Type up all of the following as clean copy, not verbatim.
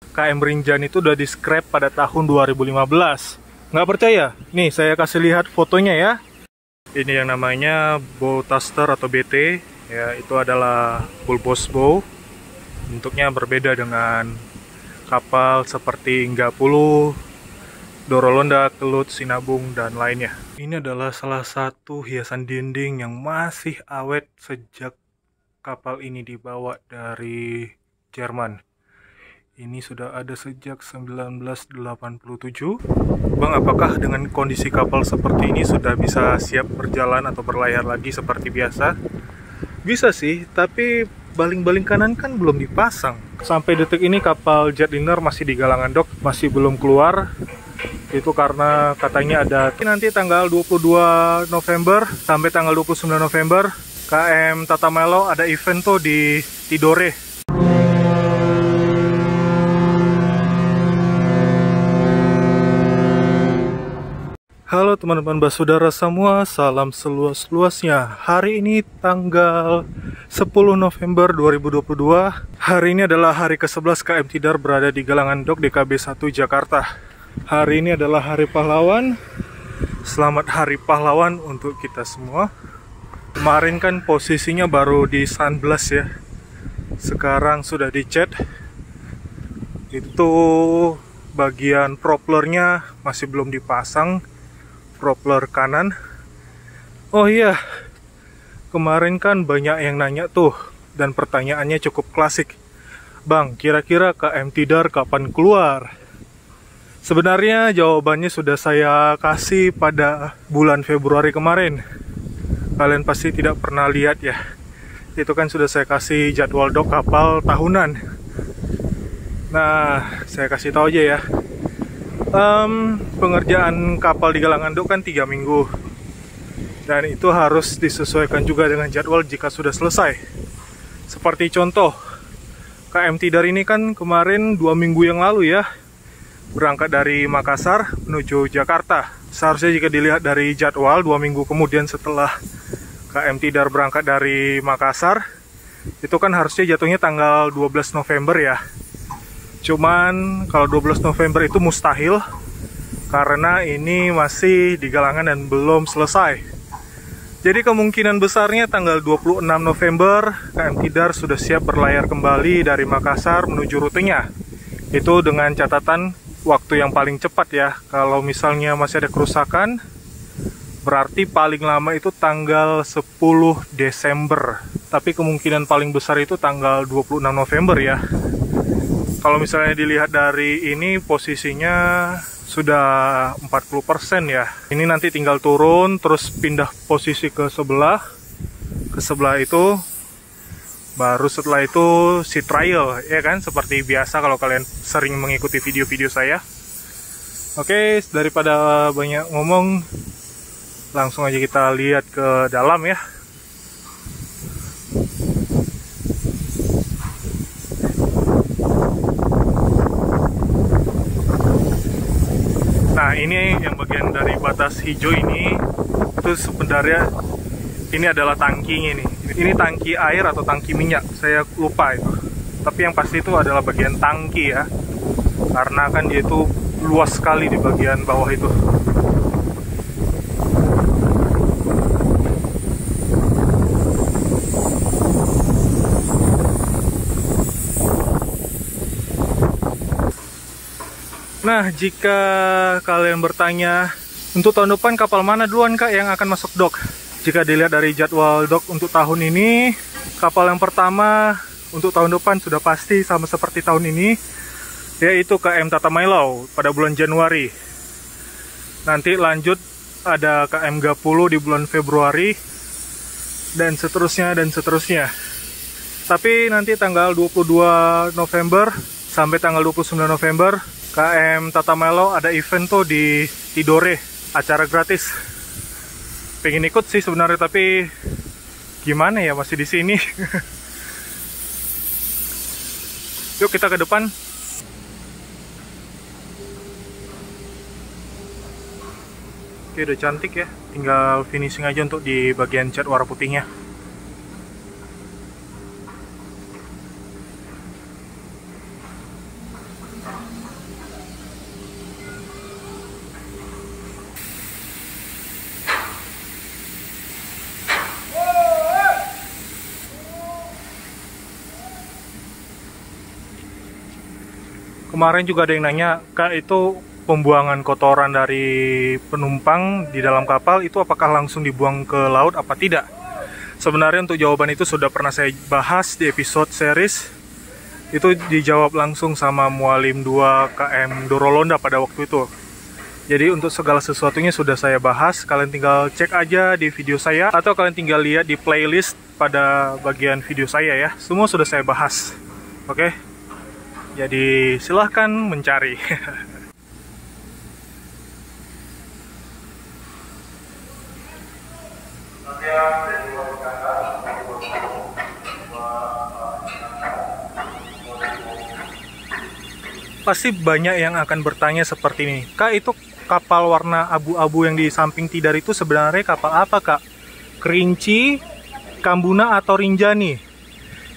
KM Rinjani itu udah di-scrap pada tahun 2015. Nggak percaya? Nih, saya kasih lihat fotonya ya. Ini yang namanya bow thruster atau BT. Ya, itu adalah bulbous bow. Bentuknya berbeda dengan kapal seperti Enggapulu, Dorolonda, Kelut, Sinabung, dan lainnya. Ini adalah salah satu hiasan dinding yang masih awet sejak kapal ini dibawa dari Jerman. Ini sudah ada sejak 1987. Bang, apakah dengan kondisi kapal seperti ini sudah bisa siap berjalan atau berlayar lagi seperti biasa? Bisa sih, tapi baling-baling kanan kan belum dipasang. Sampai detik ini kapal Jetliner masih di galangan dok, masih belum keluar. Itu karena katanya ada nanti tanggal 22 November sampai tanggal 29 November KM Tatamelo ada event tuh di Tidore. Halo teman-teman basudara semua, salam seluas-luasnya. Hari ini tanggal 10 November 2022. Hari ini adalah hari ke-11 KM Tidar berada di galangan dok DKB 1 Jakarta. Hari ini adalah Hari Pahlawan. Selamat Hari Pahlawan untuk kita semua. Kemarin kan posisinya baru di sunblast ya. Sekarang sudah dicat. Itu bagian propellernya masih belum dipasang. Propeller kanan. Oh iya, kemarin kan banyak yang nanya tuh, dan pertanyaannya cukup klasik. Bang, kira-kira KM Tidar kapan keluar? Sebenarnya jawabannya sudah saya kasih pada bulan Februari kemarin. Kalian pasti tidak pernah lihat ya. Itu kan sudah saya kasih jadwal dok kapal tahunan. Nah, saya kasih tahu aja ya. Pengerjaan kapal di galangan dok kan 3 minggu. Dan itu harus disesuaikan juga dengan jadwal jika sudah selesai. Seperti contoh, KM Tidar ini kan kemarin 2 minggu yang lalu ya, berangkat dari Makassar menuju Jakarta. Seharusnya jika dilihat dari jadwal 2 minggu kemudian setelah KM Tidar berangkat dari Makassar, itu kan harusnya jatuhnya tanggal 12 November ya. Cuman kalau 12 November itu mustahil karena ini masih di galangan dan belum selesai. Jadi kemungkinan besarnya tanggal 26 November KM Tidar sudah siap berlayar kembali dari Makassar menuju rutenya. Itu dengan catatan waktu yang paling cepat ya. Kalau misalnya masih ada kerusakan, berarti paling lama itu tanggal 10 Desember. Tapi kemungkinan paling besar itu tanggal 26 November ya. Kalau misalnya dilihat dari ini posisinya sudah 40% ya. Ini nanti tinggal turun terus pindah posisi ke sebelah. Ke sebelah itu baru setelah itu si trial ya kan, seperti biasa kalau kalian sering mengikuti video-video saya. Oke, daripada banyak ngomong, langsung aja kita lihat ke dalam ya. Nah, ini yang bagian dari batas hijau ini, itu sebenarnya ini adalah tangkinya nih. Ini tangki air atau tangki minyak, saya lupa itu. Tapi yang pasti itu adalah bagian tangki ya, karena kan dia itu luas sekali di bagian bawah itu. Nah, jika kalian bertanya, untuk tahun depan kapal mana duluan kak yang akan masuk dok? Jika dilihat dari jadwal dok untuk tahun ini, kapal yang pertama untuk tahun depan sudah pasti sama seperti tahun ini, yaitu KM Tatamelo pada bulan Januari. Nanti lanjut ada KM Gapulu di bulan Februari, dan seterusnya dan seterusnya. Tapi nanti tanggal 22 November sampai tanggal 29 November, KM Tatamelo ada event tuh di Tidore, acara gratis. Pengen ikut sih sebenarnya, tapi gimana ya, masih di sini. Yuk kita ke depan. Oke, udah cantik ya. Tinggal finishing aja untuk di bagian cat warna putihnya. Kemarin juga ada yang nanya, Kak, itu pembuangan kotoran dari penumpang di dalam kapal itu apakah langsung dibuang ke laut apa tidak? Sebenarnya untuk jawaban itu sudah pernah saya bahas di episode series. Itu dijawab langsung sama Mualim 2 KM Dorolonda pada waktu itu. Jadi untuk segala sesuatunya sudah saya bahas, kalian tinggal cek aja di video saya atau kalian tinggal lihat di playlist pada bagian video saya ya. Semua sudah saya bahas. Oke? Jadi silahkan mencari. Pasti banyak yang akan bertanya seperti ini, Kak, itu kapal warna abu-abu yang di samping Tidar itu sebenarnya kapal apa, Kak? Kerinci, Kambuna, atau Rinjani?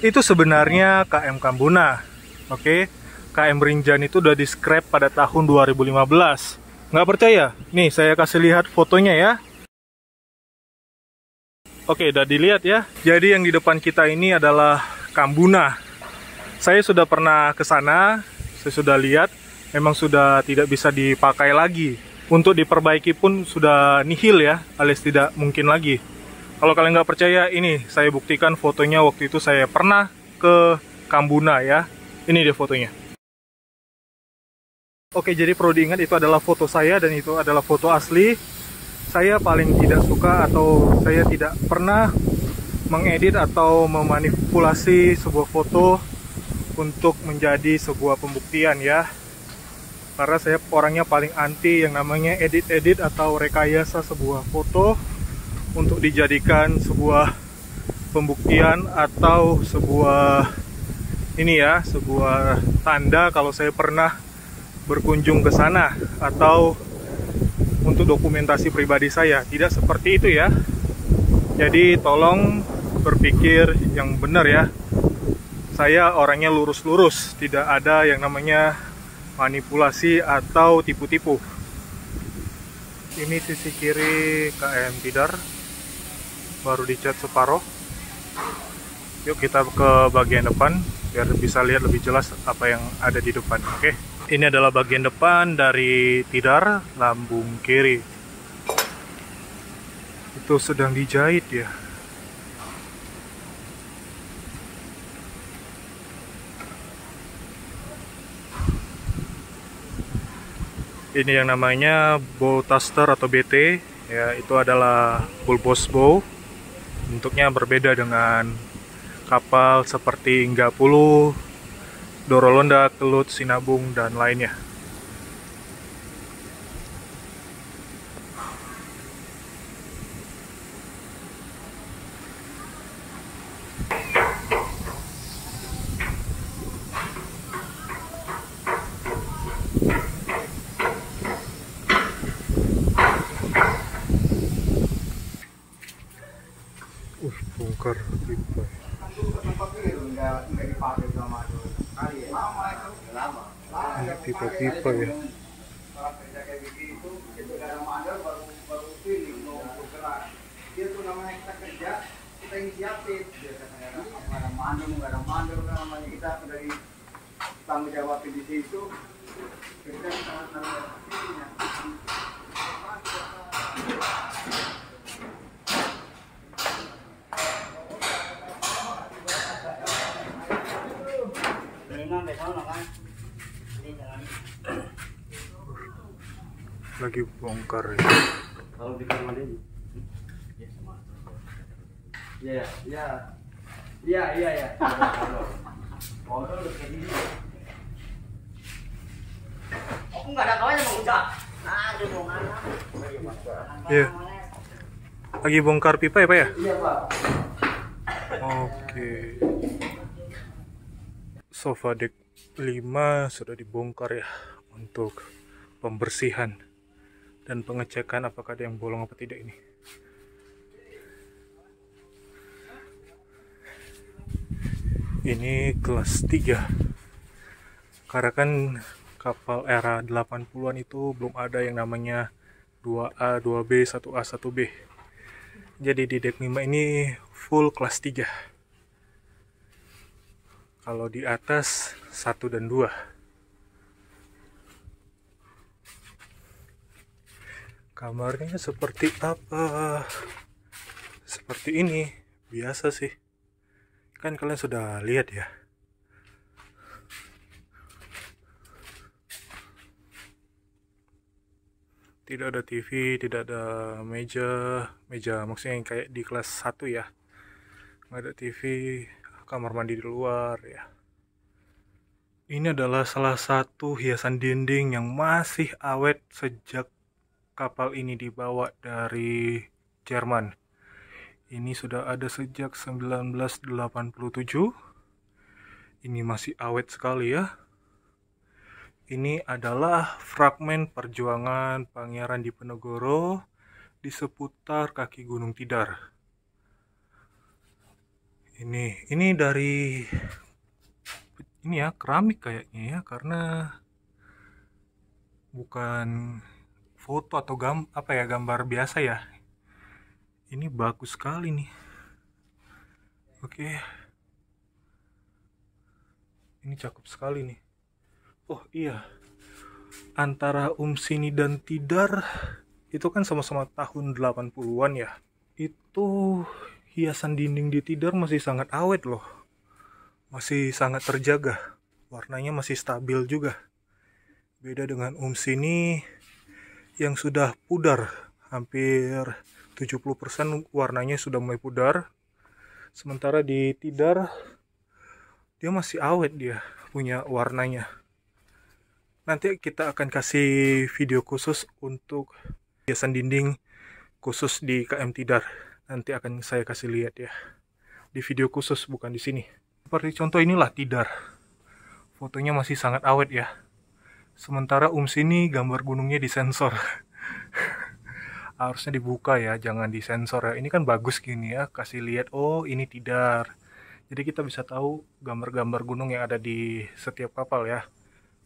Itu sebenarnya KM Kambuna. Oke, KM Rinjani itu udah di-scrap pada tahun 2015. Nggak percaya? Nih, saya kasih lihat fotonya ya. Oke, udah dilihat ya. Jadi yang di depan kita ini adalah Kambuna. Saya sudah pernah ke sana. Saya sudah lihat, memang sudah tidak bisa dipakai lagi. Untuk diperbaiki pun sudah nihil ya, alias tidak mungkin lagi. Kalau kalian nggak percaya, ini saya buktikan fotonya waktu itu saya pernah ke Kambuna ya. Ini dia fotonya. Oke, jadi perlu diingat itu adalah foto saya dan itu adalah foto asli. Saya paling tidak suka atau saya tidak pernah mengedit atau memanipulasi sebuah foto untuk menjadi sebuah pembuktian ya, karena saya orangnya paling anti yang namanya edit-edit atau rekayasa sebuah foto untuk dijadikan sebuah pembuktian atau sebuah ini ya, sebuah tanda kalau saya pernah berkunjung ke sana atau untuk dokumentasi pribadi saya. Tidak seperti itu ya. Jadi tolong berpikir yang benar ya. Saya orangnya lurus-lurus, tidak ada yang namanya manipulasi atau tipu-tipu. Ini sisi kiri KM Tidar, baru dicat separuh. Yuk kita ke bagian depan, biar bisa lihat lebih jelas apa yang ada di depan. Oke, ini adalah bagian depan dari Tidar, lambung kiri. Itu sedang dijahit ya. Ini yang namanya bow thruster atau BT ya, itu adalah bulbous bow. Bentuknya berbeda dengan kapal seperti Enggapulu, Dorolonda, Kelut, Sinabung, dan lainnya. Bongkar pipa. Ini pipa-pipa ya. Tanggung jawab di situ. Lagi bongkar ya. Kalau di kamar ini. Iya, iya. Iya, iya, iya. Oh, udah kayak gini. Aku nggak ada kawannya mau udah. Aduh, mau mana? Iya. Lagi bongkar pipa ya, Pak ya? Iya, Pak. Oke. Sofa deck 5 sudah dibongkar ya untuk pembersihan dan pengecekan apakah ada yang bolong apa tidak ini. Ini kelas 3. Karena kan kapal era 80-an itu belum ada yang namanya 2A, 2B, 1A, 1B. Jadi di deck 5 ini full kelas 3. Kalau di atas 1 dan 2. Kamarnya seperti apa? Seperti ini. Biasa sih. Kan kalian sudah lihat ya. Tidak ada TV, tidak ada meja maksudnya yang kayak di kelas 1 ya. Nggak ada TV, kamar mandi di luar ya. Ini adalah salah satu hiasan dinding yang masih awet sejak kapal ini dibawa dari Jerman. Ini sudah ada sejak 1987. Ini masih awet sekali ya. Ini adalah fragmen perjuangan Pangeran Diponegoro di seputar kaki Gunung Tidar. Ini dari ini ya, keramik kayaknya ya, karena bukan foto atau gambar biasa ya. Ini bagus sekali nih. Oke. Ini cakep sekali nih. Oh iya. Antara Sini dan Tidar itu kan sama-sama tahun 80-an ya. Itu hiasan dinding di Tidar masih sangat awet loh. Masih sangat terjaga. Warnanya masih stabil juga. Beda dengan Sini yang sudah pudar. Hampir 70% warnanya sudah mulai pudar. Sementara di Tidar dia masih awet, dia punya warnanya. Nanti kita akan kasih video khusus untuk hiasan dinding khusus di KM Tidar. Nanti akan saya kasih lihat ya. Di video khusus, bukan di sini. Seperti contoh inilah Tidar. Fotonya masih sangat awet ya. Sementara Sini gambar gunungnya disensor. Harusnya dibuka ya, jangan disensor ya. Ini kan bagus gini ya, kasih lihat, oh ini Tidar. Jadi kita bisa tahu gambar-gambar gunung yang ada di setiap kapal ya.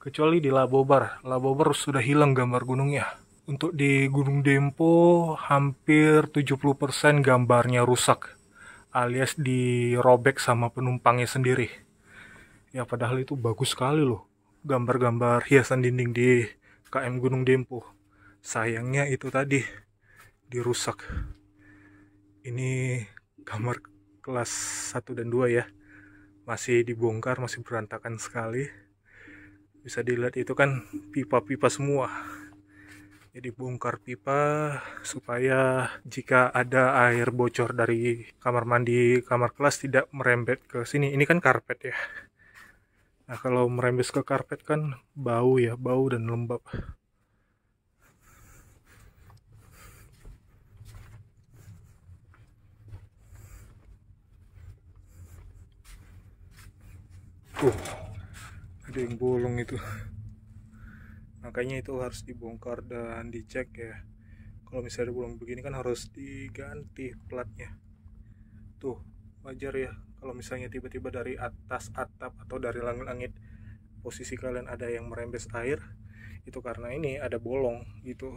Kecuali di Labobar. Labobar sudah hilang gambar gunungnya. Untuk di Gunung Dempo hampir 70% gambarnya rusak. Alias dirobek sama penumpangnya sendiri. Ya padahal itu bagus sekali loh. Gambar-gambar hiasan dinding di KM Gunung Dempo. Sayangnya itu tadi dirusak. Ini kamar kelas 1 dan 2 ya. Masih dibongkar, masih berantakan sekali. Bisa dilihat itu kan pipa-pipa semua. Jadi bongkar pipa supaya jika ada air bocor dari kamar mandi, kamar kelas tidak merembet ke sini. Ini kan karpet ya. Nah kalau merembes ke karpet kan bau ya, bau dan lembab. Ada yang bolong itu. Makanya itu harus dibongkar dan dicek ya. Kalau misalnya ada bolong begini kan harus diganti platnya. Tuh, wajar ya kalau misalnya tiba-tiba dari atas atap atau dari langit-langit posisi kalian ada yang merembes air, itu karena ini ada bolong gitu.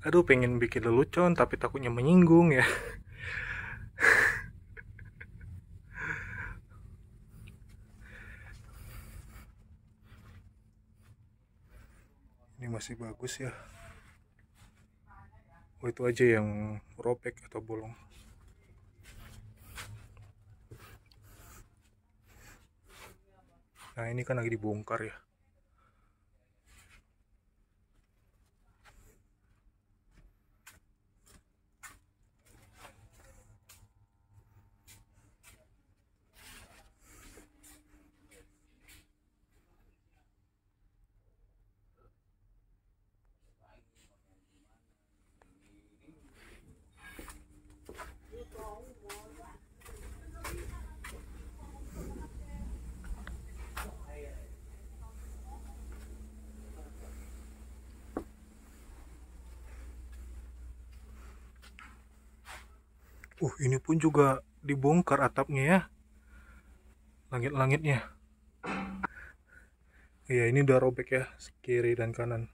Aduh, pengen bikin lelucon tapi takutnya menyinggung ya. Ini masih bagus ya. Oh itu aja yang robek atau bolong. Nah ini kan lagi dibongkar ya. Ini pun juga dibongkar atapnya ya. Langit-langitnya. Iya, ini udah robek ya, kiri dan kanan.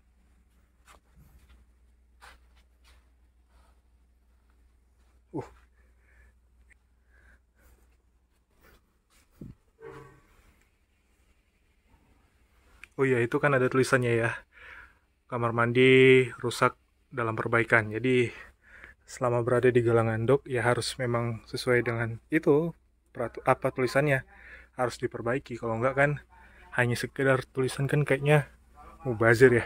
Uh. Oh iya, itu kan ada tulisannya ya. Kamar mandi rusak dalam perbaikan. Jadi selama berada di galangan dok ya harus memang sesuai dengan itu apa tulisannya, harus diperbaiki. Kalau enggak kan hanya sekedar tulisan kan kayaknya mubazir ya.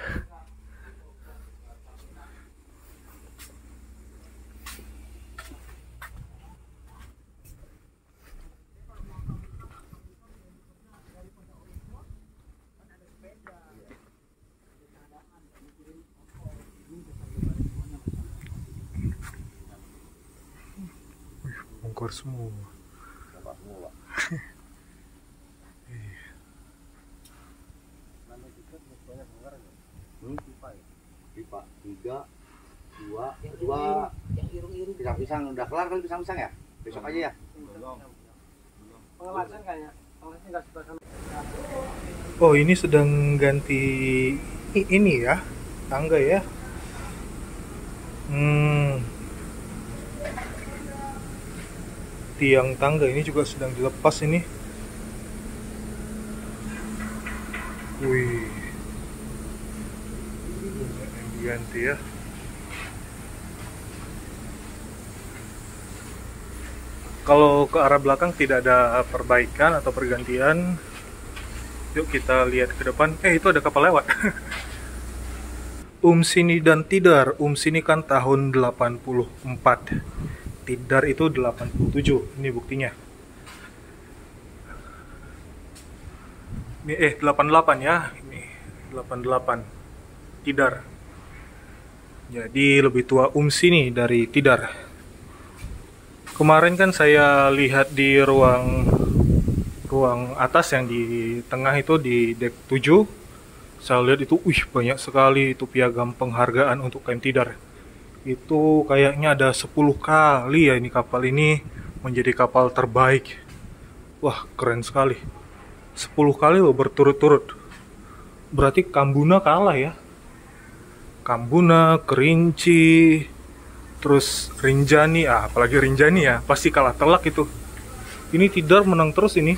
Bongkar semua. Pipa 3, 2 yang irung-irung pisang-pisang udah kelar kali pisang-pisang ya? Besok aja ya? Pengawasan kayaknya. Pengawasan nggak suka sama. Oh, ini sedang ganti ini ya, tangga ya. Tiang tangga ini juga sedang dilepas ini. Wih, banyak yang diganti ya. Kalau ke arah belakang tidak ada perbaikan atau pergantian. Yuk kita lihat ke depan. Itu ada kapal lewat. Sini dan Tidar. Sini kan tahun 84. Tidar itu 87. Ini buktinya. Ini 88 ya. Ini 88. Tidar. Jadi lebih tua Sini dari Tidar. Kemarin kan saya lihat di ruang atas yang di tengah itu di deck 7. Saya lihat itu banyak sekali itu piagam penghargaan untuk KM Tidar. Itu kayaknya ada 10 kali ya ini kapal ini menjadi kapal terbaik. Wah, keren sekali. 10 kali loh berturut-turut. Berarti Kambuna kalah ya. Kambuna, Kerinci, terus Rinjani, apalagi Rinjani ya, pasti kalah telak itu. Ini Tidar menang terus ini.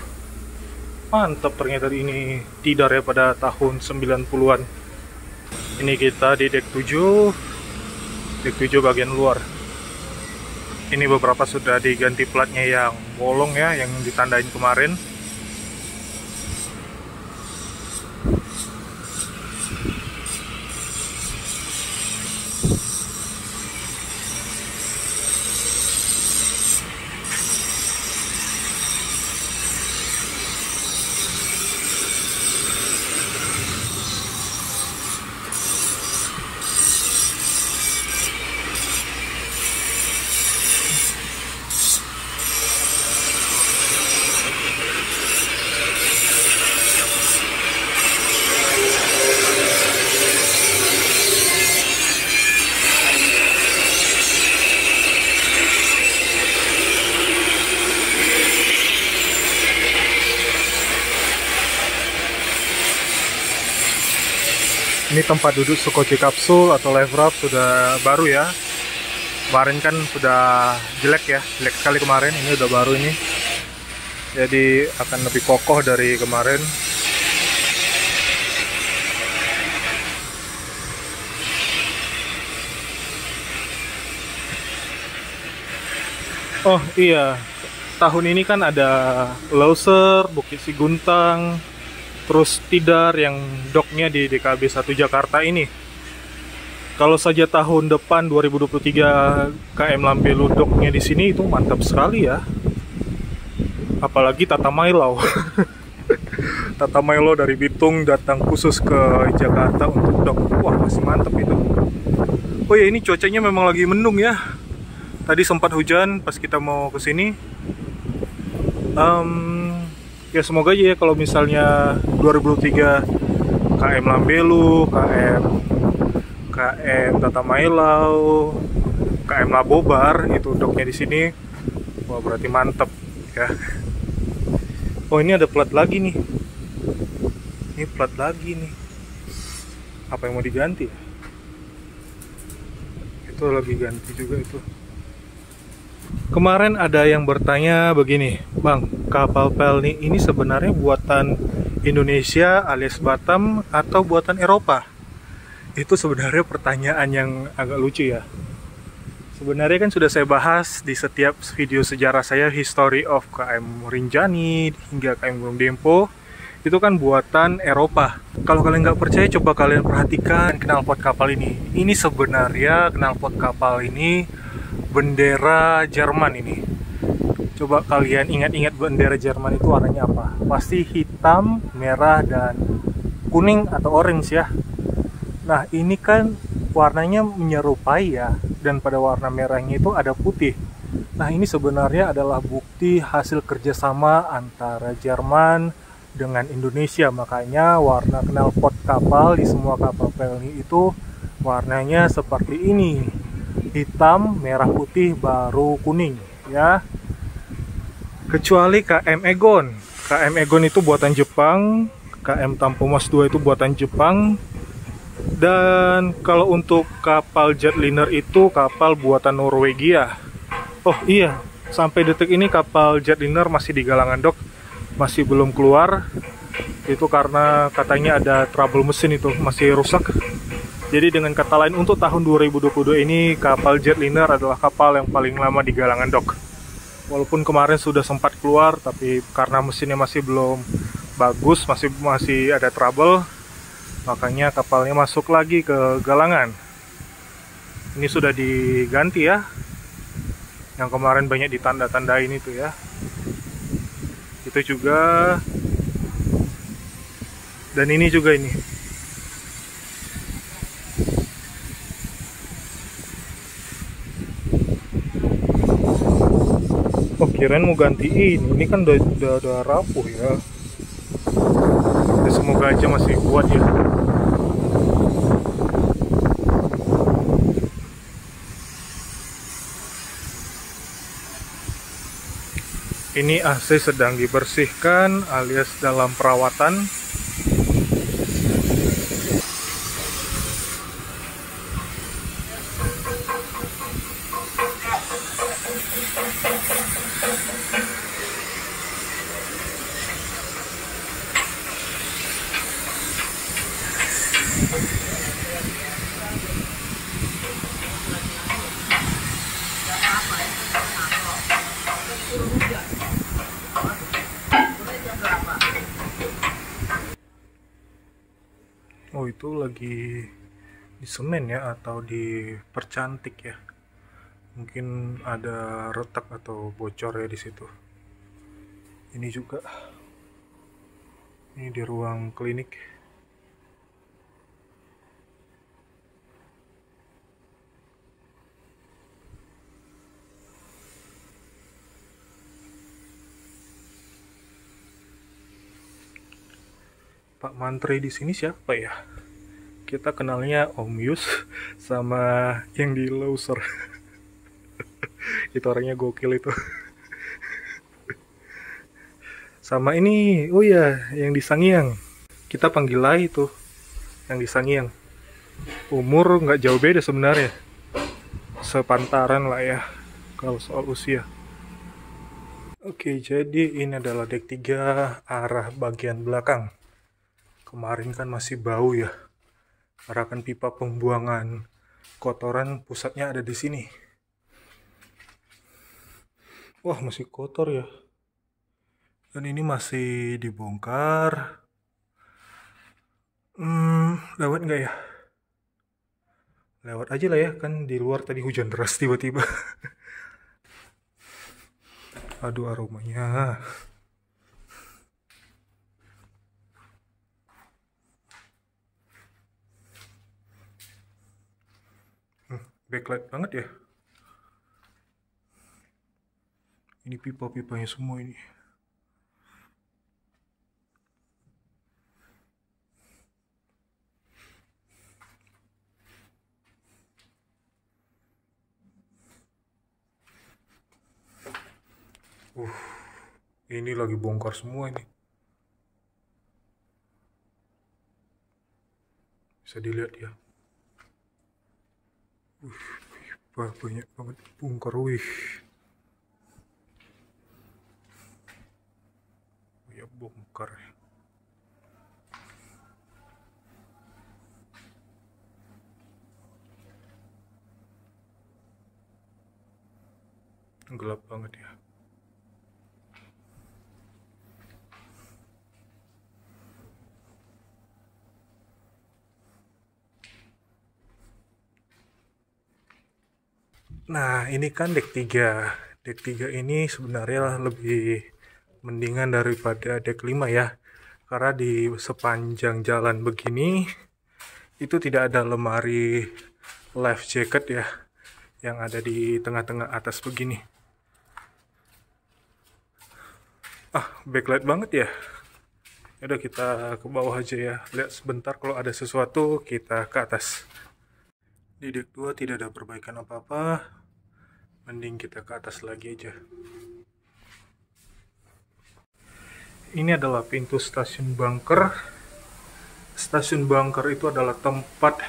Mantap ternyata ini Tidar ya pada tahun 90-an. Ini kita di deck 7. Deck 7 bagian luar. Ini beberapa sudah diganti platnya yang bolong ya, yang ditandain kemarin. Ini tempat duduk Sukoci kapsul atau live wrap sudah baru ya. Kemarin kan sudah jelek ya, jelek sekali kemarin. Ini udah baru ini. Jadi akan lebih kokoh dari kemarin. Oh iya, tahun ini kan ada Loser, Bukit Siguntang, terus Tidar yang doknya di DKB 1 Jakarta ini. Kalau saja tahun depan 2023 KM Lambelu doknya di sini itu mantap sekali ya. Apalagi Tata Mailau. Tata Mailau dari Bitung datang khusus ke Jakarta untuk dok. Wah, masih mantap itu. Oh ya, ini cuacanya memang lagi mendung ya. Tadi sempat hujan pas kita mau ke sini. Ya semoga aja ya kalau misalnya 2023 KM Lambelu, KM Tata Mailau, KM Labobar itu doknya di sini. Wah, berarti mantep ya. Oh, ini ada plat lagi nih. Ini plat lagi nih. Apa yang mau diganti ya? Itu lagi ganti juga itu. Kemarin ada yang bertanya begini, Bang, kapal Pelni ini sebenarnya buatan Indonesia alias Batam atau buatan Eropa? Itu sebenarnya pertanyaan yang agak lucu ya. Sebenarnya kan sudah saya bahas di setiap video sejarah saya, History of KM Rinjani hingga KM Gunung Dempo. Itu kan buatan Eropa. Kalau kalian nggak percaya, coba kalian perhatikan knalpot kapal ini. Ini sebenarnya knalpot kapal ini bendera Jerman ini. Coba kalian ingat-ingat bendera Jerman itu warnanya apa? Pasti hitam, merah, dan kuning atau orange ya. Nah, ini kan warnanya menyerupai ya, dan pada warna merahnya itu ada putih. Nah, ini sebenarnya adalah bukti hasil kerjasama antara Jerman dengan Indonesia. Makanya warna knalpot kapal di semua kapal Pelni itu warnanya seperti ini. Hitam, merah, putih, baru kuning ya. Kecuali KM Egon. KM Egon itu buatan Jepang, KM Tampomas 2 itu buatan Jepang. Dan kalau untuk kapal jetliner itu kapal buatan Norwegia. Oh iya, sampai detik ini kapal jetliner masih di galangan dok, masih belum keluar. Itu karena katanya ada trouble mesin, itu masih rusak. Jadi dengan kata lain, untuk tahun 2022 ini kapal jetliner adalah kapal yang paling lama di galangan dok. Walaupun kemarin sudah sempat keluar, tapi karena mesinnya masih belum bagus, masih ada trouble, makanya kapalnya masuk lagi ke galangan. Ini sudah diganti ya. Yang kemarin banyak ditanda-tandain itu ya. Itu juga. Dan ini juga ini. Oh, kirain mau ganti ini kan udah rapuh ya. Ya, semoga aja masih kuat ya. Ini AC sedang dibersihkan alias dalam perawatan. Oh, itu lagi di semen ya, atau dipercantik ya. Mungkin ada retak atau bocor ya di situ. Ini juga. Ini di ruang klinik. Pak Mantri di sini siapa ya? Kita kenalnya Om Yus sama yang di Loser. Itu orangnya gokil itu. Sama ini, oh ya, yang di Sangiang. Kita panggil Lai itu, yang di Sangiang. Umur nggak jauh beda sebenarnya. Sepantaran lah ya, kalau soal usia. Oke, jadi ini adalah dek 3 arah bagian belakang. Kemarin kan masih bau ya, karena kan pipa pembuangan kotoran pusatnya ada di sini. Wah, masih kotor ya. Dan ini masih dibongkar. Lewat nggak ya? Lewat aja lah ya, kan di luar tadi hujan deras tiba-tiba. Aduh, aromanya. Backlight banget ya. Ini pipa-pipanya semua ini. Ini lagi bongkar semua ini. Bisa dilihat ya. Banyak banget bongkar, wih. Ya bongkar. Gelap banget ya. Nah, ini kan dek 3. Dek 3 ini sebenarnya lebih mendingan daripada dek 5 ya. Karena di sepanjang jalan begini, itu tidak ada lemari life jacket ya, yang ada di tengah-tengah atas begini. Backlight banget ya. Yaudah kita ke bawah aja ya. Lihat sebentar, kalau ada sesuatu kita ke atas. Di dek 2 tidak ada perbaikan apa-apa. Mending kita ke atas lagi aja. Ini adalah pintu stasiun bunker. Stasiun bunker itu adalah tempat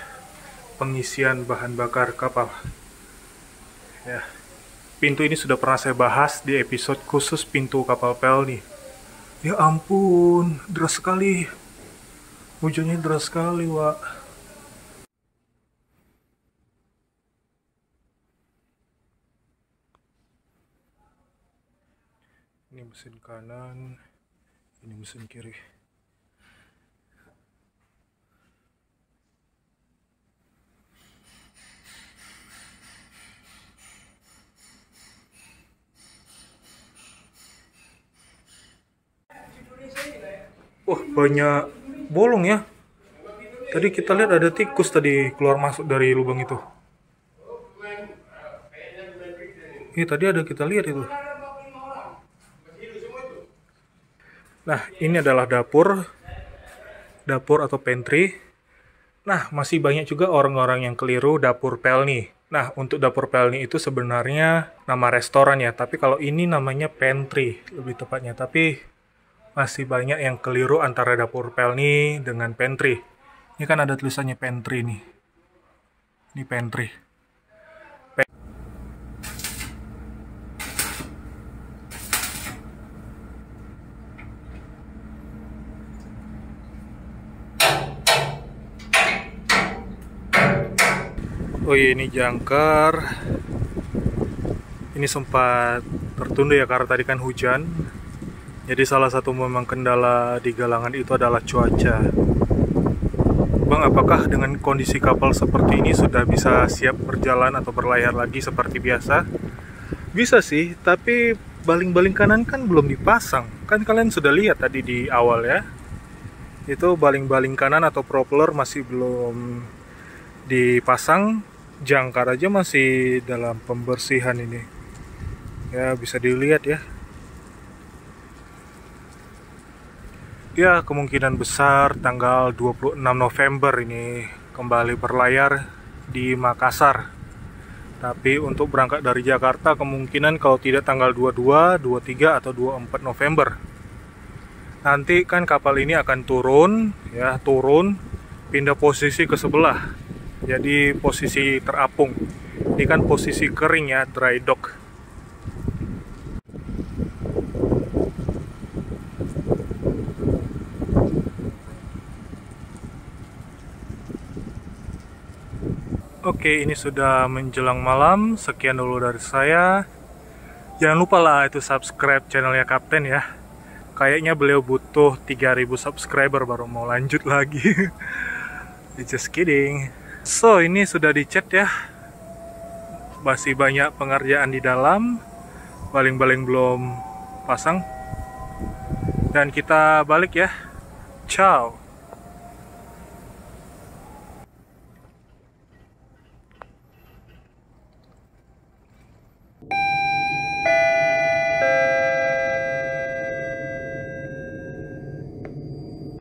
pengisian bahan bakar kapal. Ya. Pintu ini sudah pernah saya bahas di episode khusus pintu kapal Pelni. Ya ampun, deras sekali. Hujannya deras sekali, Wak. Ini mesin kanan, ini mesin kiri. Wah, banyak bolong ya. Tadi kita lihat ada tikus tadi keluar masuk dari lubang itu. Tadi ada kita lihat itu. Nah, ini adalah dapur atau pantry. Nah, masih banyak juga orang-orang yang keliru dapur Pelni. Nah, untuk dapur Pelni itu sebenarnya nama restoran ya, tapi kalau ini namanya pantry lebih tepatnya. Tapi masih banyak yang keliru antara dapur Pelni dengan pantry. Ini kan ada tulisannya pantry nih. Ini pantry. Oh iya, ini jangkar. Ini sempat tertunda ya karena tadi kan hujan. Jadi salah satu memang kendala di galangan itu adalah cuaca. Bang, apakah dengan kondisi kapal seperti ini sudah bisa siap berjalan atau berlayar lagi seperti biasa? Bisa sih, tapi baling-baling kanan kan belum dipasang. Kan kalian sudah lihat tadi di awal ya. Itu baling-baling kanan atau propeller masih belum dipasang. Jangkar aja masih dalam pembersihan ini. Ya, bisa dilihat ya. Ya, kemungkinan besar tanggal 26 November ini kembali berlayar di Makassar. Tapi untuk berangkat dari Jakarta kemungkinan kalau tidak tanggal 22, 23 atau 24 November. Nanti kan kapal ini akan turun, pindah posisi ke sebelah. Jadi posisi terapung. Ini kan posisi kering ya, dry dock. Oke, ini sudah menjelang malam. Sekian dulu dari saya. Jangan lupa lah itu subscribe channelnya Kapten ya. Kayaknya beliau butuh 3000 subscriber baru mau lanjut lagi. Just kidding. So, ini sudah dicat ya. Masih banyak pengerjaan di dalam. Baling-baling belum pasang. Dan kita balik ya. Ciao.